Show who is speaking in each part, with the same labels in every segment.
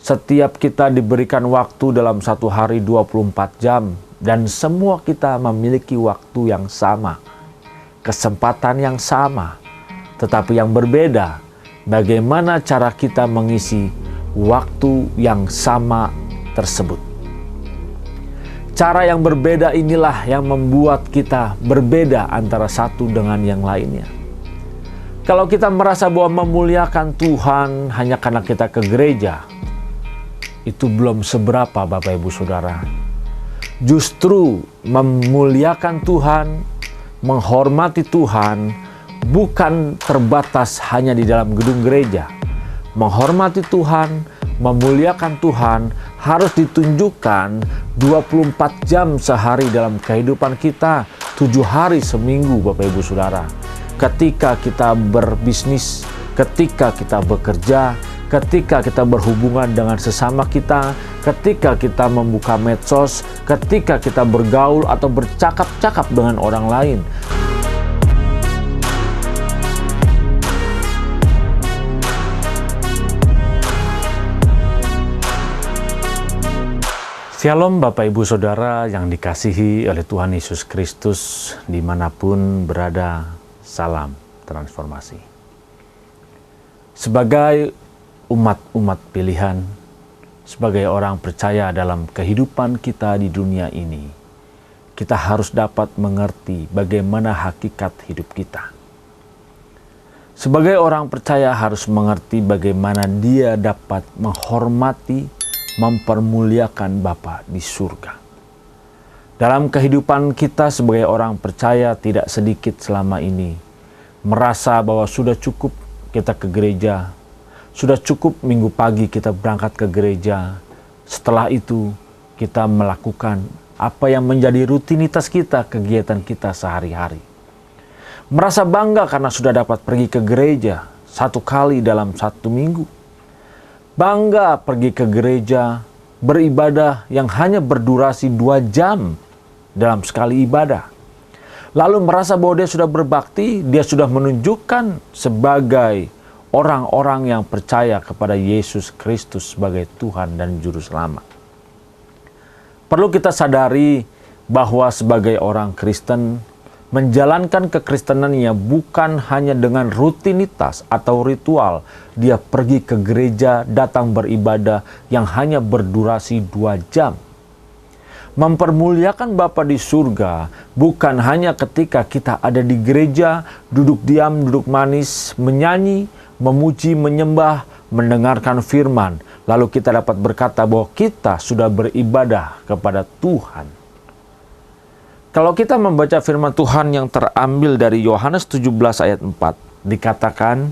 Speaker 1: Setiap kita diberikan waktu dalam satu hari 24 jam dan semua kita memiliki waktu yang sama, kesempatan yang sama, tetapi yang berbeda bagaimana cara kita mengisi waktu yang sama tersebut. Cara yang berbeda inilah yang membuat kita berbeda antara satu dengan yang lainnya. Kalau kita merasa bahwa memuliakan Tuhan hanya karena kita ke gereja, itu belum seberapa Bapak Ibu Saudara. Justru memuliakan Tuhan, menghormati Tuhan, bukan terbatas hanya di dalam gedung gereja. Menghormati Tuhan, memuliakan Tuhan harus ditunjukkan 24 jam sehari dalam kehidupan kita, 7 hari seminggu Bapak Ibu Saudara. Ketika kita berbisnis, ketika kita bekerja, ketika kita berhubungan dengan sesama kita, ketika kita membuka medsos, ketika kita bergaul atau bercakap-cakap dengan orang lain. Shalom Bapak Ibu Saudara yang dikasihi oleh Tuhan Yesus Kristus dimanapun berada, salam transformasi. Sebagai umat-umat pilihan, sebagai orang percaya dalam kehidupan kita di dunia ini, kita harus dapat mengerti bagaimana hakikat hidup kita. Sebagai orang percaya harus mengerti bagaimana dia dapat menghormati, mempermuliakan Bapa di surga. Dalam kehidupan kita sebagai orang percaya tidak sedikit selama ini merasa bahwa sudah cukup kita ke gereja, sudah cukup minggu pagi kita berangkat ke gereja. Setelah itu kita melakukan apa yang menjadi rutinitas kita, kegiatan kita sehari-hari. Merasa bangga karena sudah dapat pergi ke gereja 1 kali dalam 1 minggu. Bangga pergi ke gereja, beribadah yang hanya berdurasi 2 jam dalam sekali ibadah. Lalu merasa bahwa dia sudah berbakti, dia sudah menunjukkan sebagai orang-orang yang percaya kepada Yesus Kristus sebagai Tuhan dan Juru Selamat. Perlu kita sadari bahwa sebagai orang Kristen, menjalankan kekristenannya bukan hanya dengan rutinitas atau ritual. Dia pergi ke gereja, datang beribadah yang hanya berdurasi 2 jam. Mempermuliakan Bapa di surga bukan hanya ketika kita ada di gereja, duduk diam, duduk manis, menyanyi, memuji, menyembah, mendengarkan firman, lalu kita dapat berkata bahwa kita sudah beribadah kepada Tuhan. Kalau kita membaca firman Tuhan yang terambil dari Yohanes 17 ayat 4, dikatakan,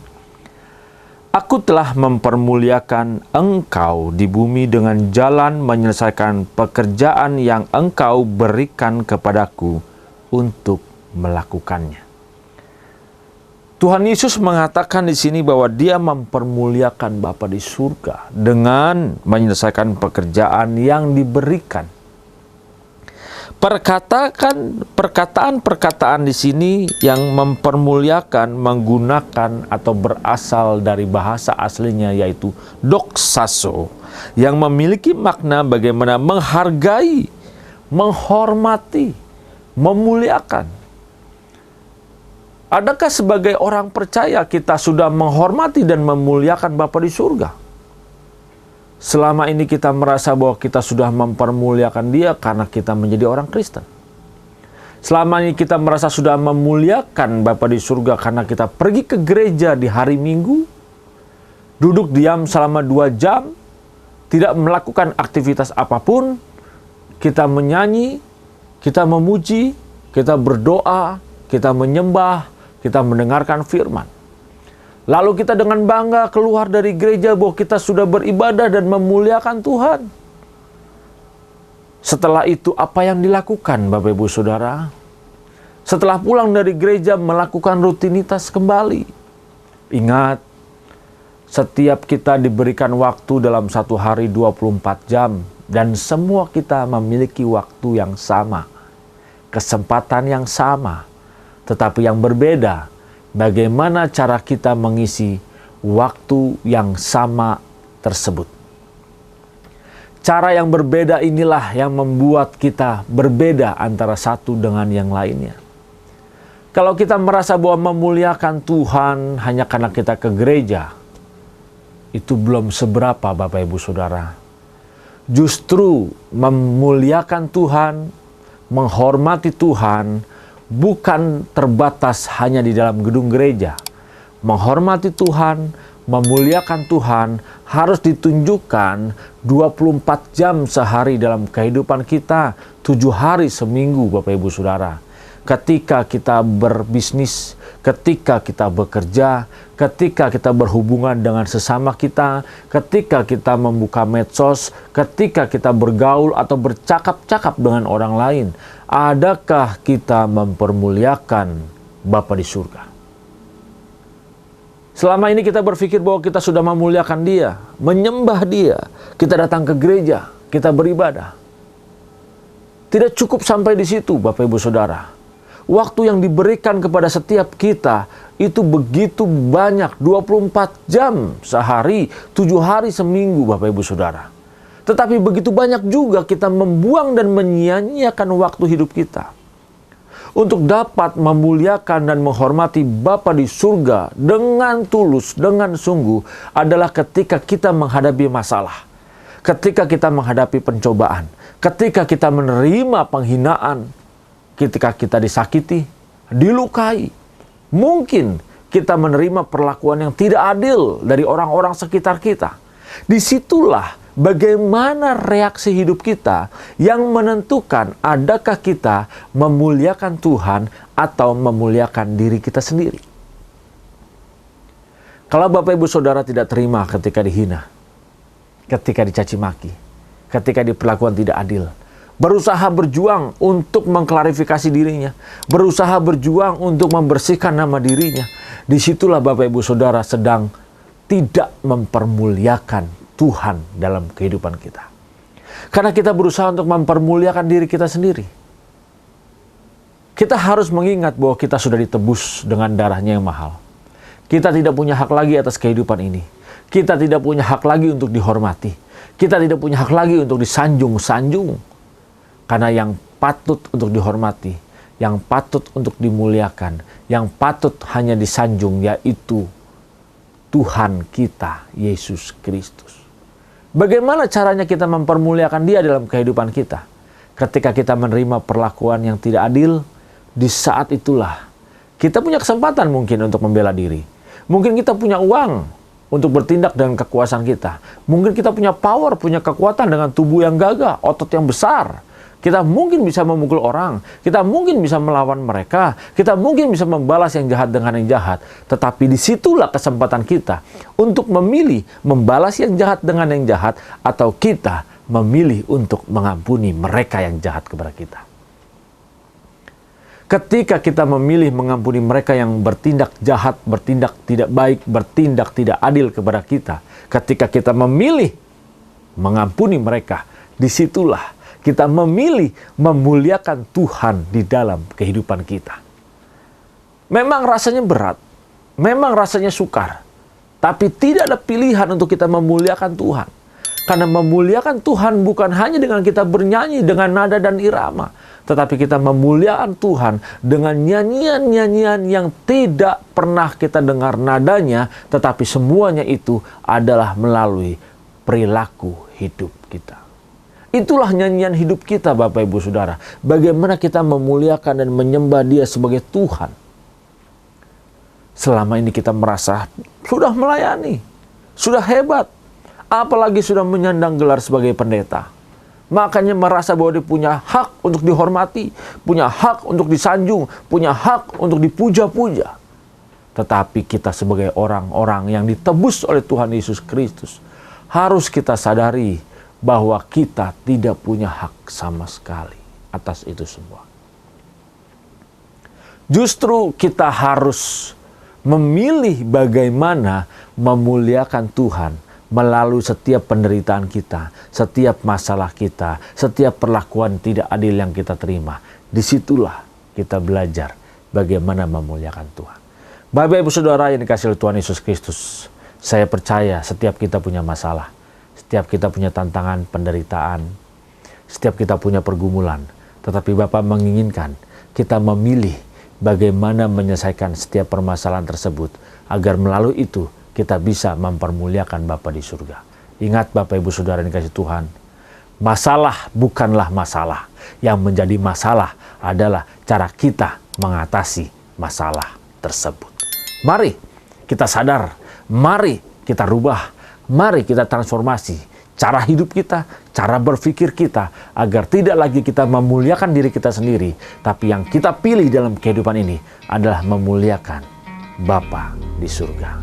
Speaker 1: "Aku telah mempermuliakan engkau di bumi dengan jalan menyelesaikan pekerjaan yang engkau berikan kepadaku untuk melakukannya." Tuhan Yesus mengatakan di sini bahwa dia mempermuliakan Bapa di surga dengan menyelesaikan pekerjaan yang diberikan. Perkataan-perkataan di sini yang mempermuliakan menggunakan atau berasal dari bahasa aslinya yaitu doxazo, yang memiliki makna bagaimana menghargai, menghormati, memuliakan. Adakah sebagai orang percaya kita sudah menghormati dan memuliakan Bapa di surga? Selama ini kita merasa bahwa kita sudah mempermuliakan Dia karena kita menjadi orang Kristen. Selama ini kita merasa sudah memuliakan Bapa di surga karena kita pergi ke gereja di hari Minggu, duduk diam selama 2 jam, tidak melakukan aktivitas apapun, kita menyanyi, kita memuji, kita berdoa, kita menyembah, kita mendengarkan firman. Lalu kita dengan bangga keluar dari gereja bahwa kita sudah beribadah dan memuliakan Tuhan. Setelah itu apa yang dilakukan Bapak Ibu Saudara? Setelah pulang dari gereja melakukan rutinitas kembali. Ingat, setiap kita diberikan waktu dalam satu hari 24 jam dan semua kita memiliki waktu yang sama, kesempatan yang sama. Tetapi yang berbeda, bagaimana cara kita mengisi waktu yang sama tersebut. Cara yang berbeda inilah yang membuat kita berbeda antara satu dengan yang lainnya. Kalau kita merasa bahwa memuliakan Tuhan hanya karena kita ke gereja, itu belum seberapa Bapak Ibu Saudara. Justru memuliakan Tuhan, menghormati Tuhan, bukan terbatas hanya di dalam gedung gereja. Menghormati Tuhan, memuliakan Tuhan harus ditunjukkan 24 jam sehari dalam kehidupan kita, 7 hari seminggu Bapak Ibu Saudara. Ketika kita berbisnis, ketika kita bekerja, ketika kita berhubungan dengan sesama kita, ketika kita membuka medsos, ketika kita bergaul atau bercakap-cakap dengan orang lain, adakah kita mempermuliakan Bapa di surga? Selama ini kita berpikir bahwa kita sudah memuliakan Dia, menyembah Dia, kita datang ke gereja, kita beribadah. Tidak cukup sampai di situ Bapak Ibu Saudara. Waktu yang diberikan kepada setiap kita itu begitu banyak, 24 jam sehari, 7 hari seminggu Bapak Ibu Saudara. Tetapi begitu banyak juga kita membuang dan menyia-nyiakan waktu hidup kita untuk dapat memuliakan dan menghormati Bapa di surga dengan tulus, dengan sungguh adalah ketika kita menghadapi masalah, ketika kita menghadapi pencobaan, ketika kita menerima penghinaan, ketika kita disakiti, dilukai, mungkin kita menerima perlakuan yang tidak adil dari orang-orang sekitar kita. Disitulah bagaimana reaksi hidup kita yang menentukan adakah kita memuliakan Tuhan atau memuliakan diri kita sendiri. Kalau Bapak Ibu Saudara tidak terima ketika dihina, ketika dicaci maki, ketika diperlakukan tidak adil, berusaha berjuang untuk mengklarifikasi dirinya, berusaha berjuang untuk membersihkan nama dirinya, disitulah Bapak Ibu Saudara sedang tidak mempermuliakan Tuhan dalam kehidupan kita. Karena kita berusaha untuk mempermuliakan diri kita sendiri. Kita harus mengingat bahwa kita sudah ditebus dengan darahnya yang mahal. Kita tidak punya hak lagi atas kehidupan ini. Kita tidak punya hak lagi untuk dihormati. Kita tidak punya hak lagi untuk disanjung-sanjung. Karena yang patut untuk dihormati, yang patut untuk dimuliakan, yang patut hanya disanjung yaitu Tuhan kita, Yesus Kristus. Bagaimana caranya kita mempermuliakan Dia dalam kehidupan kita? Ketika kita menerima perlakuan yang tidak adil, di saat itulah kita punya kesempatan mungkin untuk membela diri. Mungkin kita punya uang untuk bertindak dengan kekuasaan kita. Mungkin kita punya power, punya kekuatan dengan tubuh yang gagah, otot yang besar. Kita mungkin bisa memukul orang, kita mungkin bisa melawan mereka, kita mungkin bisa membalas yang jahat dengan yang jahat. Tetapi disitulah kesempatan kita untuk memilih membalas yang jahat dengan yang jahat, atau kita memilih untuk mengampuni mereka yang jahat kepada kita. Ketika kita memilih mengampuni mereka yang bertindak jahat, bertindak tidak baik, bertindak tidak adil kepada kita, ketika kita memilih mengampuni mereka, disitulah kita memilih memuliakan Tuhan di dalam kehidupan kita. Memang rasanya berat, memang rasanya sukar, tapi tidak ada pilihan untuk kita memuliakan Tuhan. Karena memuliakan Tuhan bukan hanya dengan kita bernyanyi dengan nada dan irama, tetapi kita memuliakan Tuhan dengan nyanyian-nyanyian yang tidak pernah kita dengar nadanya, tetapi semuanya itu adalah melalui perilaku hidup kita. Itulah nyanyian hidup kita Bapak Ibu Saudara. Bagaimana kita memuliakan dan menyembah Dia sebagai Tuhan. Selama ini kita merasa sudah melayani, sudah hebat, apalagi sudah menyandang gelar sebagai pendeta. Makanya merasa bahwa dia punya hak untuk dihormati, punya hak untuk disanjung, punya hak untuk dipuja-puja. Tetapi kita sebagai orang-orang yang ditebus oleh Tuhan Yesus Kristus, harus kita sadari bahwa kita tidak punya hak sama sekali atas itu semua. Justru kita harus memilih bagaimana memuliakan Tuhan melalui setiap penderitaan kita, setiap masalah kita, setiap perlakuan tidak adil yang kita terima. Disitulah kita belajar bagaimana memuliakan Tuhan. Bapak Ibu Saudara yang dikasihi oleh Tuhan Yesus Kristus, saya percaya setiap kita punya masalah. Setiap kita punya tantangan, penderitaan, setiap kita punya pergumulan, tetapi Bapa menginginkan kita memilih bagaimana menyelesaikan setiap permasalahan tersebut, agar melalui itu kita bisa mempermuliakan Bapa di surga. Ingat Bapak Ibu Saudara yang dikasihi Tuhan, masalah bukanlah masalah. Yang menjadi masalah adalah cara kita mengatasi masalah tersebut. Mari kita sadar, mari kita rubah, mari kita transformasi cara hidup kita, cara berpikir kita, agar tidak lagi kita memuliakan diri kita sendiri, tapi yang kita pilih dalam kehidupan ini adalah memuliakan Bapa di surga.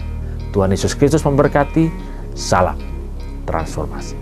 Speaker 1: Tuhan Yesus Kristus memberkati. Salam transformasi.